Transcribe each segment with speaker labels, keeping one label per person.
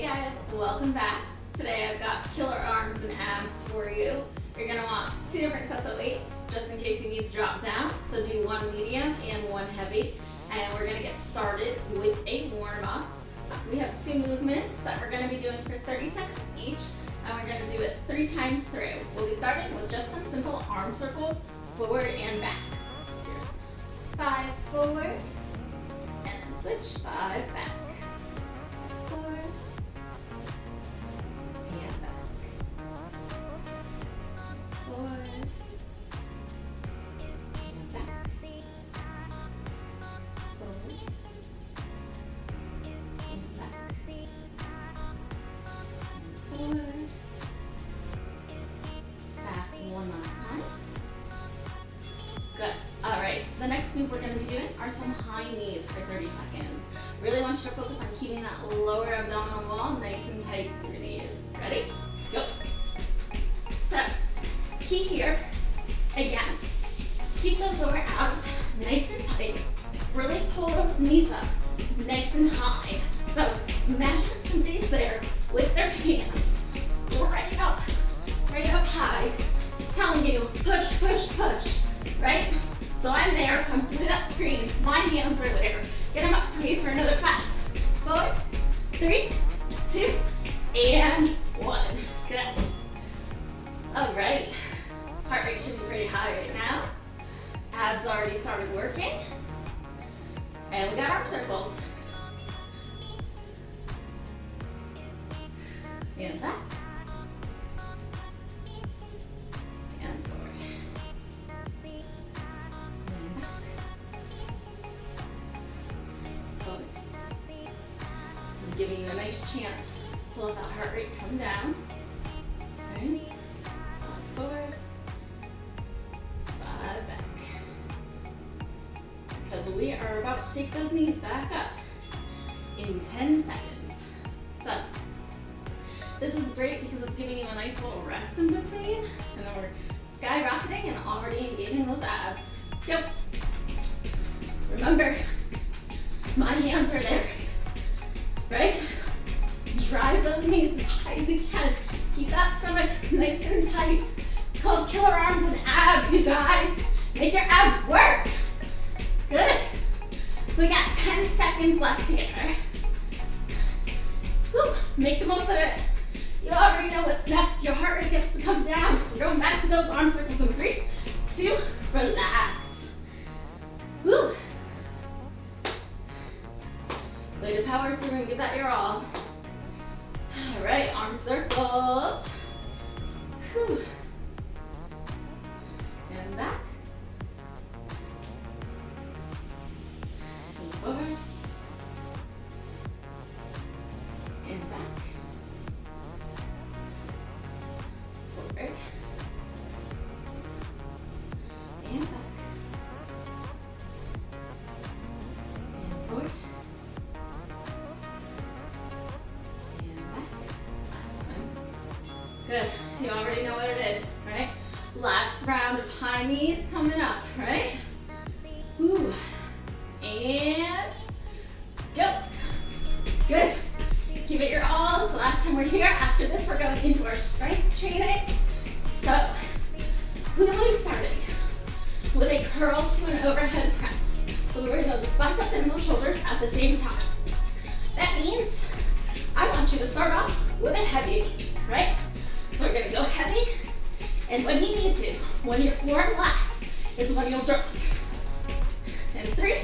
Speaker 1: guys, welcome back. Today I've got killer arms and abs for you. You're going to want 2 different sets of weights just in case you need to drop down. So do 1 medium and 1 heavy. And we're going to get started with a warm up. We have 2 movements that we're going to be doing for 30 seconds each. And we're going to do it 3 times through. We'll be starting with just some simple arm circles, forward and back. Here's 5 forward, and then switch, 5 back. Forward and back. Forward and back. Forward and back. Forward. Back one last time. Good. All right, the next move we're going to be doing are some high knees for 30 seconds. Really want you to focus on keeping that lower abdominal wall nice and tight through these. Ready? Go. So, key here, again, keep those lower abs nice and tight. Really pull those knees up nice and high. So, imagine if somebody's there with their hands right up high, telling you, push, push, push, right? So I'm there, I'm through that screen, my hands are there. Get them up for me for another 5. 4, 3, 2, and 1. Good. All right, heart rate should be pretty high right now. Abs already started working. And we got arm circles. And back. And forward. And back. Forward. This is giving you a nice chance to let that heart rate come down. Okay. Forward. 5 back. Because we are about to take those knees back up in 10 seconds. So, this is great because it's giving you a nice little rest in between, and then we're skyrocketing and already engaging those abs. Go. Remember, my hands are there, right? Drive those knees as high as you can. Keep that stomach nice and tight. It's called killer arms and abs, you guys. Make your abs work. Good. We got 10 seconds left here. Woo. Make the most of it. You already know what's next. Your heart rate gets to come down. So we're going back to those arm circles in 3, 2, relax. Woo. Way to power through and give that your all. All right, arm circles. Whew. And back. And forward. And back. Forward. And back. And forward. And back. Last time. Good. You already know what it is, right? Last round of high knees coming up, right? Whew. And go. Good. Give it your all. It's the last time we're here. After this, we're going into our strength training. So, we will be starting with a curl to an overhead press. So we're going to those biceps and those shoulders at the same time. That means I want you to start off with a heavy, right? So we're going to go heavy, and when you need to, when your floor relaxes, is when you'll drop. And 3,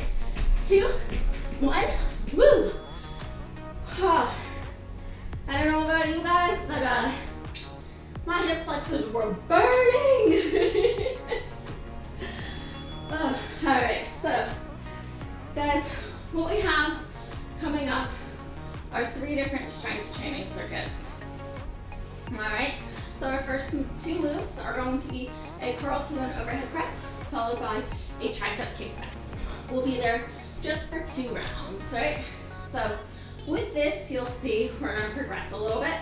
Speaker 1: 2, 1, woo! I don't know about you guys, but my hip flexors were burning. All right, so guys, what we have coming up are 3 different strength training circuits. All right, so our first 2 moves are going to be a curl to an overhead press, followed by a tricep kickback. We'll be there just for 2 rounds, right? So with this, you'll see we're going to progress a little bit.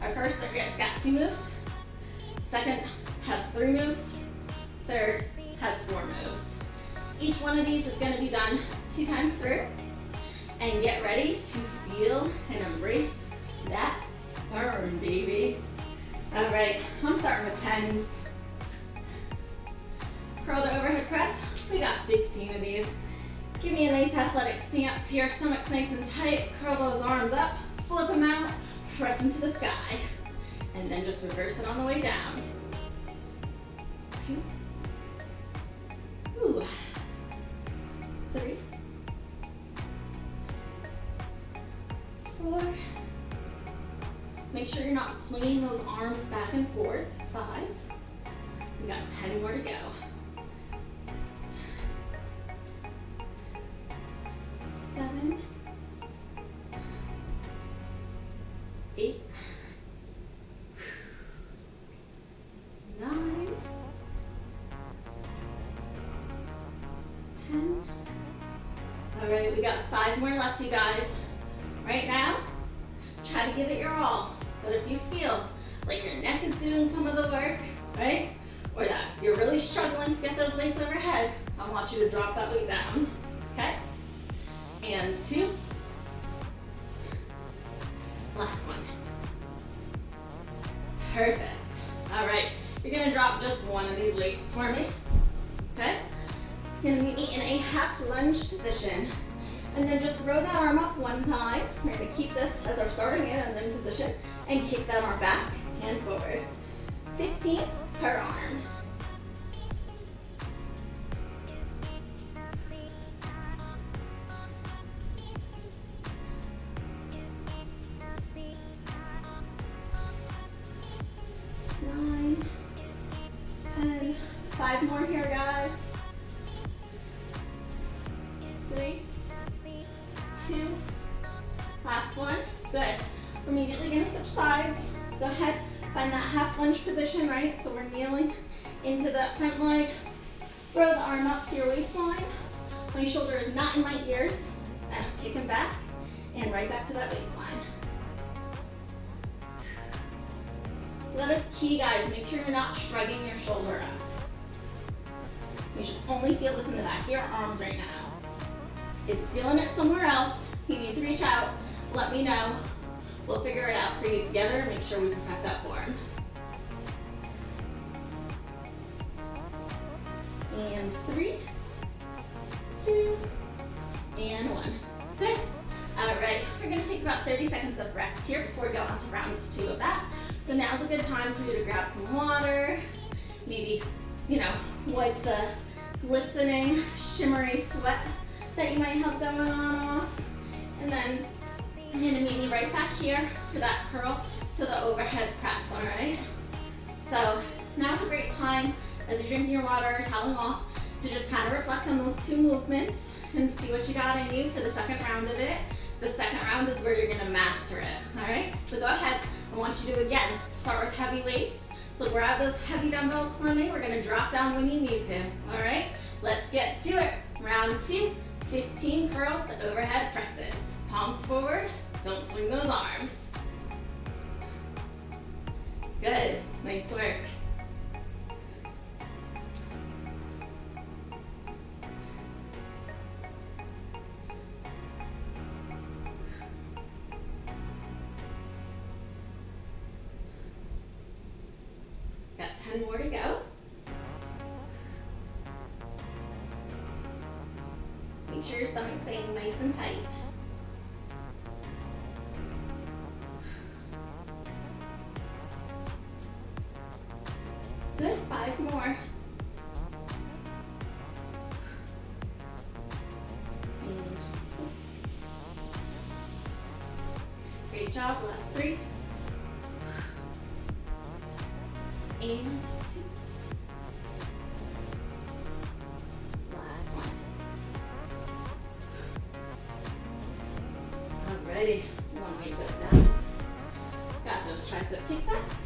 Speaker 1: Our first circuit's got 2 moves. Second has 3 moves. Third has 4 moves. Each one of these is going to be done 2 times through. And get ready to feel and embrace that burn, baby. All right, I'm starting with 10s. Curl the overhead press. We got 15 of these. Give me a nice athletic stance here. Stomach's nice and tight. Curl those arms up, flip them out, press them to the sky. And then just reverse it on the way down. 2. Ooh. 3. 4. Make sure you're not swinging those arms back and forth. 5. We got 10 more to go. 6. 7. 8. 9. 10. All right, we got 5 more left, you guys. Right now, try to give it your all. But if you feel like your neck is doing some of the work, right? Or that you're really struggling to get those weights overhead, I want you to drop that weight down, okay? And 2. Last one. Perfect. All right, you're gonna drop just one of these weights for me, okay? You're gonna be in a half lunge position. And then just row that arm up one time. We're gonna keep this as our starting and end position and kick that arm back and forward. 15 per arm. Nine, 10, 5 more here, guys. 3, 2, last one. Good. We're immediately going to switch sides. So go ahead, find that half lunge position, right? So we're kneeling into that front leg. Row the arm up to your waistline. My shoulder is not in my ears. And I'm kicking back and right back to that waistline. That is key, guys. Make sure you're not shrugging your shoulder up. You should only feel this in the back of your arms right now. If you're feeling it somewhere else, you need to reach out, let me know. We'll figure it out for you together and make sure we perfect that form. And 3, 2, and 1. Good. All right, we're gonna take about 30 seconds of rest here before we go on to round 2 of that. So now's a good time for you to grab some water, maybe, wipe the glistening, shimmery sweat that you might have going on off. And then you're gonna meet me right back here for that curl to the overhead press, all right? So now's a great time as you're drinking your water, toweling off, to just kind of reflect on those 2 movements and see what you got in you for the second round of it. The second round is where you're gonna master it, all right? So go ahead, I want you to, again, start with heavy weights. So grab those heavy dumbbells for me. We're gonna drop down when you need to, all right? Let's get to it. Round 2, 15 curls to overhead presses. Palms forward, don't swing those arms. Good, nice work. Got 10 more to go. Make sure your stomach's staying nice and tight. Good, 5 more. And great job, last 3. And 2. Last one. Alrighty, one weight goes down. Got those tricep kickbacks.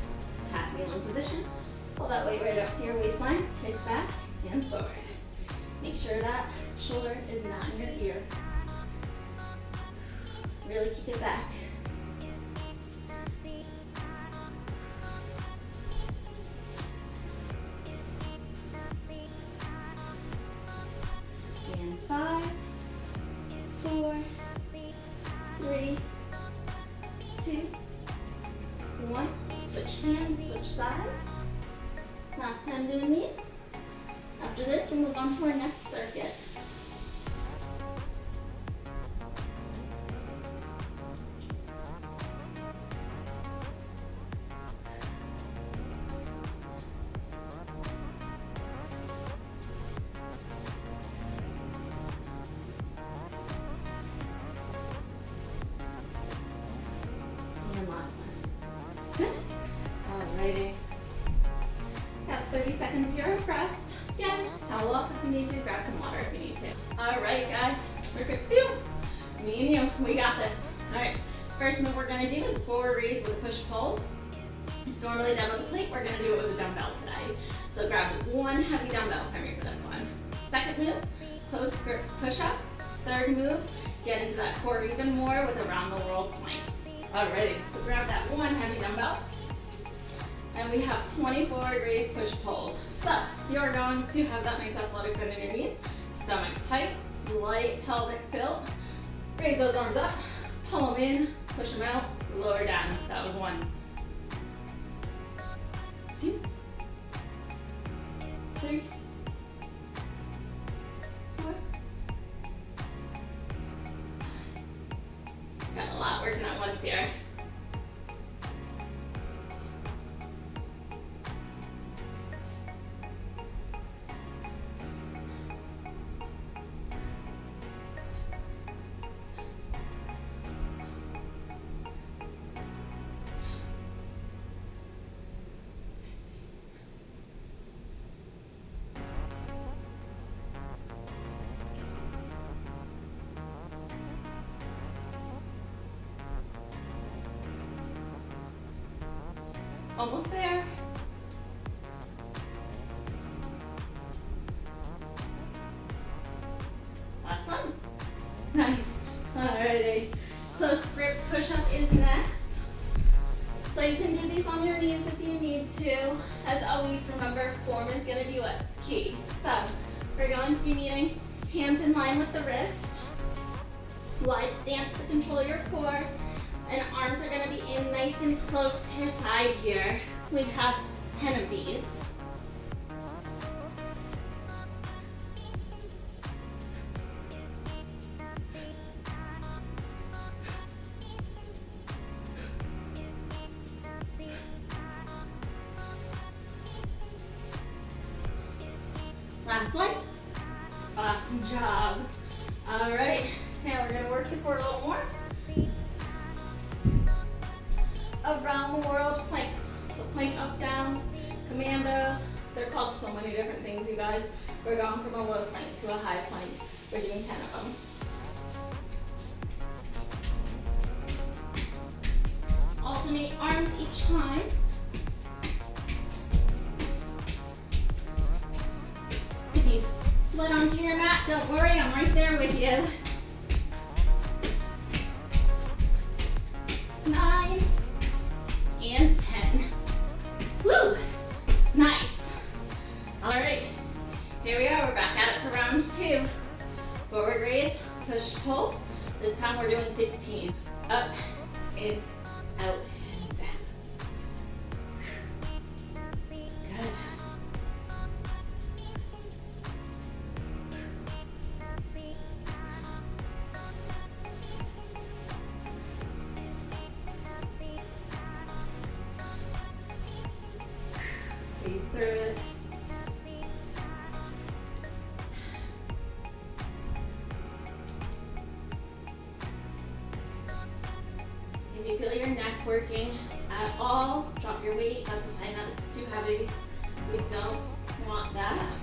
Speaker 1: Half kneeling position. Pull that weight right up to your waistline. Kick back and forward. Make sure that shoulder is not in your ear. Really kick it back. And 5, 4, 3, 2, sides. Last time doing these. After this, we'll move on to our next circuit. And last one. Good. Alrighty. Got 30 seconds here of rest. Again, towel up if you need to, grab some water if you need to. Alright guys, circuit 2. Me and you, we got this. Alright, first move we're gonna do is forward raise with a push-pull. It's normally done with a plate, we're gonna do it with a dumbbell today. So grab one heavy dumbbell for me for this one. Second move, close grip push-up. Third move, get into that core even more with a round the world plank. Alrighty, so grab that one heavy dumbbell. And we have 20 forward raise push pulls. So you're going to have that nice athletic bend in your knees, stomach tight, slight pelvic tilt. Raise those arms up, pull them in, push them out, lower down. That was 1, 2, 3, 4. Got a lot working at once here. Almost there. Last one. Nice. Alrighty. Close grip push-up is next. So you can do these on your knees if you need to. As always, remember, form is going to be what's key. So we're going to be needing hands in line with the wrist. Wide stance to control your core. And arms are going to be in nice and close to your side here. We have 10 of these. Last one. Awesome job. All right, now we're going to work the core a little more. Around the world planks. So plank up, down, commandos. They're called so many different things, you guys. We're going from a low plank to a high plank. We're doing 10 of them. Alternate arms each time. If you slid onto your mat, don't worry, I'm right there with you. 9 and 10. Woo! Nice. All right, here we are. We're back at it for round 2. Forward raise, push, pull. This time we're doing 15. Up, in, out, down. Good. Breathe through it. If you feel your neck working at all, drop your weight. That's a sign that it's too heavy. We don't want that.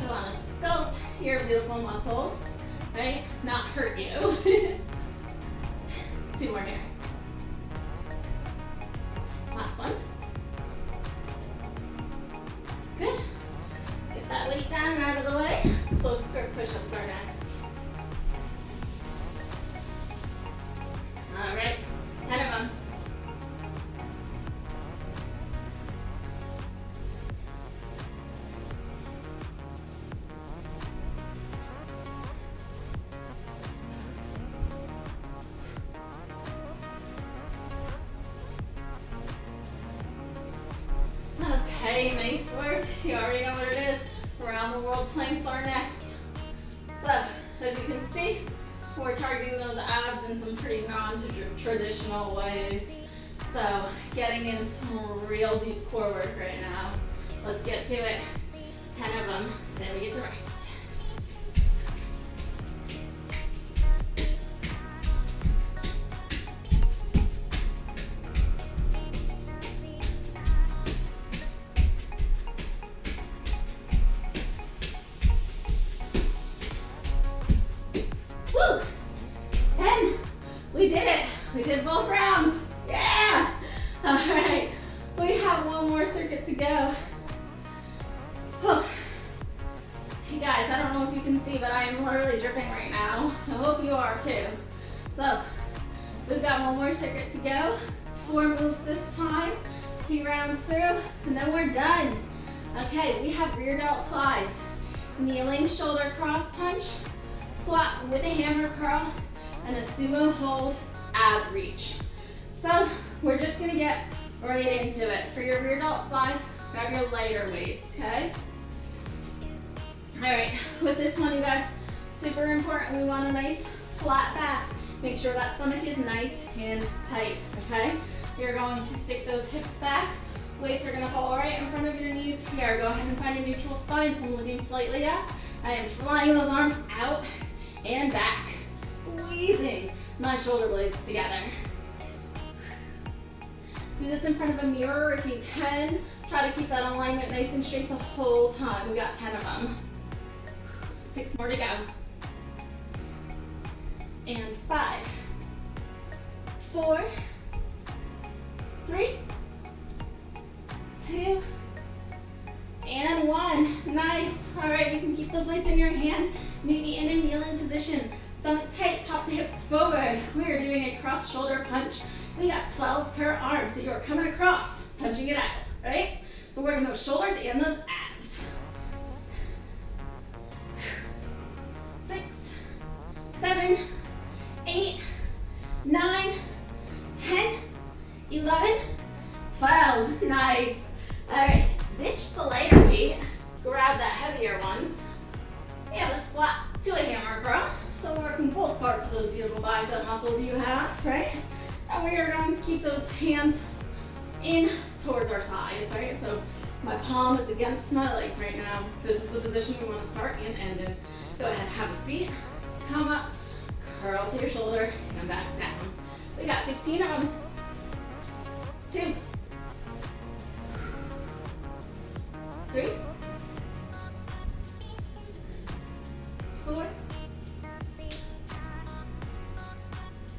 Speaker 1: We want to sculpt your beautiful muscles, right? Not hurt you. 2 more here. Last one. Good. Get that weight down and out of the way. Close grip push-ups are next. All right, 10 of them. You already know what it is. Around the world planks are next. So, as you can see, we're targeting those abs in some pretty non-traditional ways. So, getting in some real deep core work right now. Let's get to it. 10 of them, then we get to rest. Woo! 10. We did it. We did both rounds. Yeah! All right. We have one more circuit to go. Whew. Hey guys, I don't know if you can see, but I am literally dripping right now. I hope you are too. So, we've got one more circuit to go. 4 moves this time. 2 rounds through, and then we're done. Okay, we have rear delt flies. Kneeling shoulder cross punch, squat with a hammer curl, and a sumo hold ab reach. So, we're just gonna get right into it. For your rear delt flies, grab your lighter weights, okay? All right, with this one, you guys, super important, we want a nice flat back. Make sure that stomach is nice and tight, okay? You're going to stick those hips back. Weights are gonna fall right in front of your knees here. Go ahead and find a neutral spine, so I'm looking slightly up. I am flying those arms out and back, squeezing my shoulder blades together. Do this in front of a mirror if you can. Try to keep that alignment nice and straight the whole time. We got 10 of them. 6 more to go. And 5, 4, 3, 2, and 1. Nice. All right, you can keep those weights in your hand. Maybe in a kneeling position. Stomach tight, pop the hips forward. We are doing a cross shoulder punch. We got 12 per arm, so you're coming across, punching it out, right? We're working those shoulders and those abs. 6, 7, 8, 9, 10, 11, 12. Nice. All right, ditch the lighter weight. Grab that heavier one. We have a squat to a hammer curl. So we're working both parts of those beautiful bicep muscles you have, right? And we are going to keep those hands in towards our sides, right? So my palm is against my legs right now. This is the position we want to start and end in. Go ahead, have a seat. Come up, curl to your shoulder, and back down. We got 15 of them. 2, 3, 4,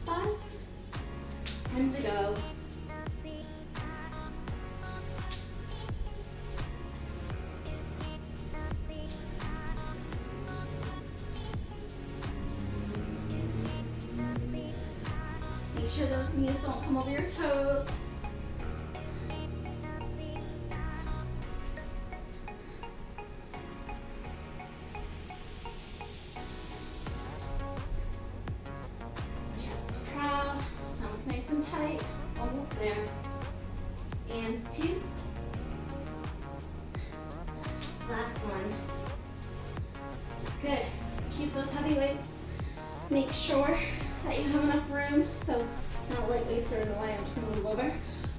Speaker 1: 5, 10 to go. Make sure those knees don't come over your toes. Chest proud, stomach nice and tight, almost there. And 2. Last one. Good. Keep those heavy weights. Make sure that you have enough room, so no light weights are in the way. I'm just going to move over.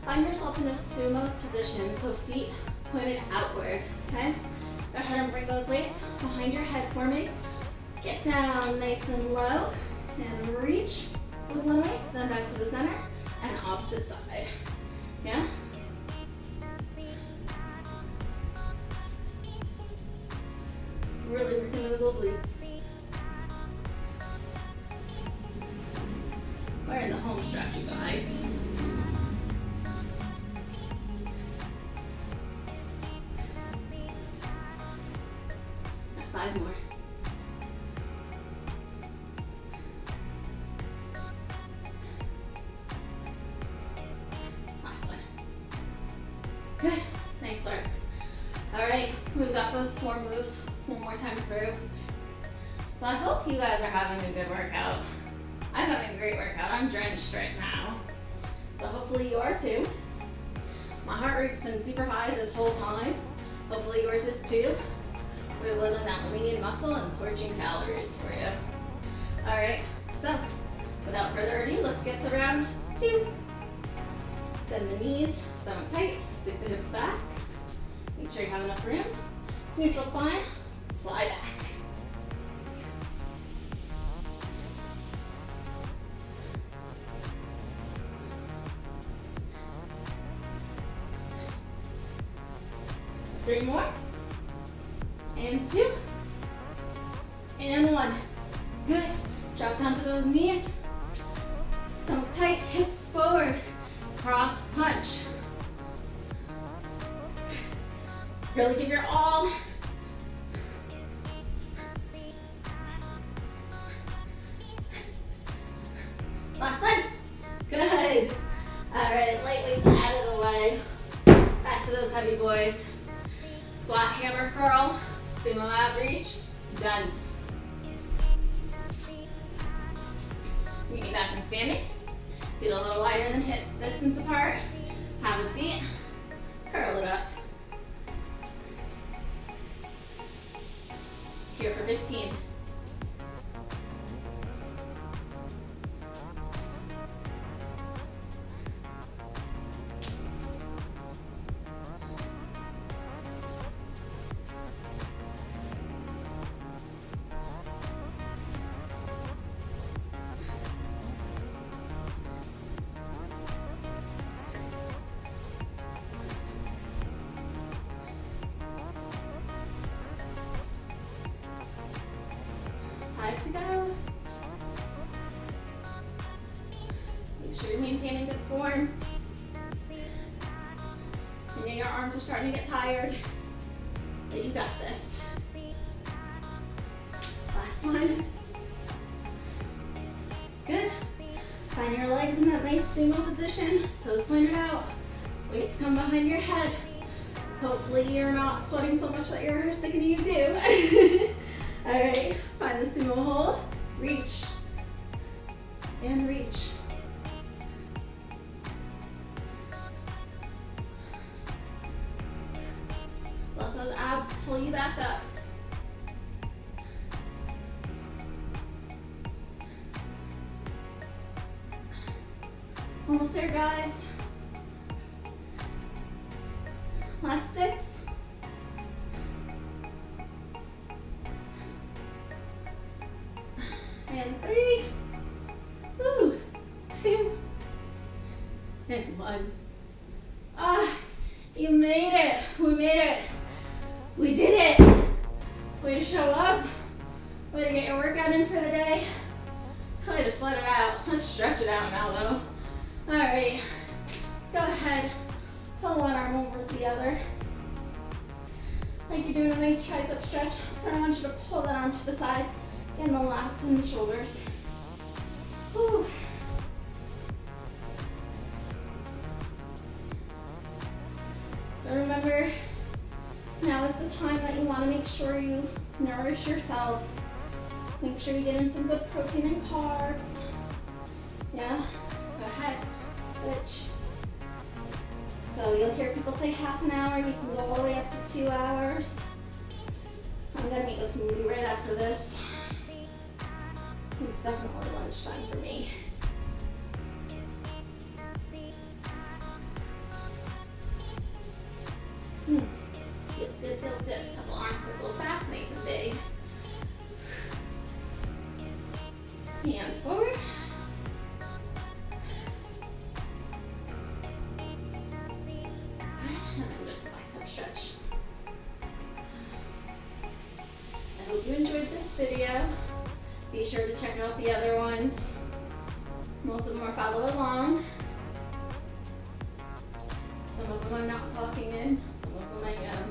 Speaker 1: Find yourself in a sumo position, so feet pointed outward, okay? Go ahead and bring those weights behind your head for me. Get down nice and low, and reach with one weight, then back to the center, and opposite side, yeah? Really working those obliques. We're in the home stretch, you guys. Got 5 more. Last one. Good. Nice work. All right, we've got those 4 moves one more time through. So I hope you guys are having a good workout. I'm having a great workout. I'm drenched right now. So hopefully you are too. My heart rate's been super high this whole time. Hopefully yours is too. We're building that lean muscle and torching calories for you. All right, so without further ado, let's get to round 2. Bend the knees, stomach tight, stick the hips back. Make sure you have enough room. Neutral spine, fly back. Three more. And 2. And 1. Good. Drop down to those knees. Stomach tight, hips forward. Cross punch. Really give your all. Last time. Good. All right, lightweights out of the way. Back to those heavy boys. Squat, hammer curl, sumo ab reach, done. Meet me back in standing. Feet a little wider than hips, distance apart. Have a seat, curl it up. Here for 15. To go. Make sure you're maintaining good form. I know your arms are starting to get tired, but you got this. Last one. Good. Find your legs in that nice sumo position. Toes pointed out. Weights come behind your head. Hopefully you're not sweating so much that your hair's sticking to you too. All right, find the sumo hold, reach, and reach. Let those abs pull you back up. Almost there, guys. Last 6. And 3, 2, and 1. You made it. We made it. We did it. Way to show up. Way to get your workout in for the day. Way to sweat it out. Let's stretch it out now though. All right, let's go ahead. Pull one arm over the other. Like you're doing a nice tricep stretch, but I want you to pull that arm to the side. And the lats and the shoulders. Whew. So remember, now is the time that you want to make sure you nourish yourself. Make sure you get in some good protein and carbs. Yeah, go ahead, switch. So you'll hear people say half an hour, you can go all the way up to 2 hours. I'm gonna make a smoothie right after this. It's definitely lunchtime for me. Feels good, feels good. Couple arm circles back, nice and big. Hand forward. And then just a bicep stretch. I hope you enjoyed this video. Be sure to check out the other ones. Most of them are follow along. Some of them I'm not talking in, some of them I am.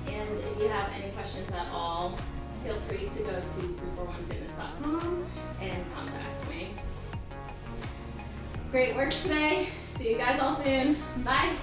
Speaker 1: And if you have any questions at all, feel free to go to 341fitness.com and contact me. Great work today. See you guys all soon. Bye.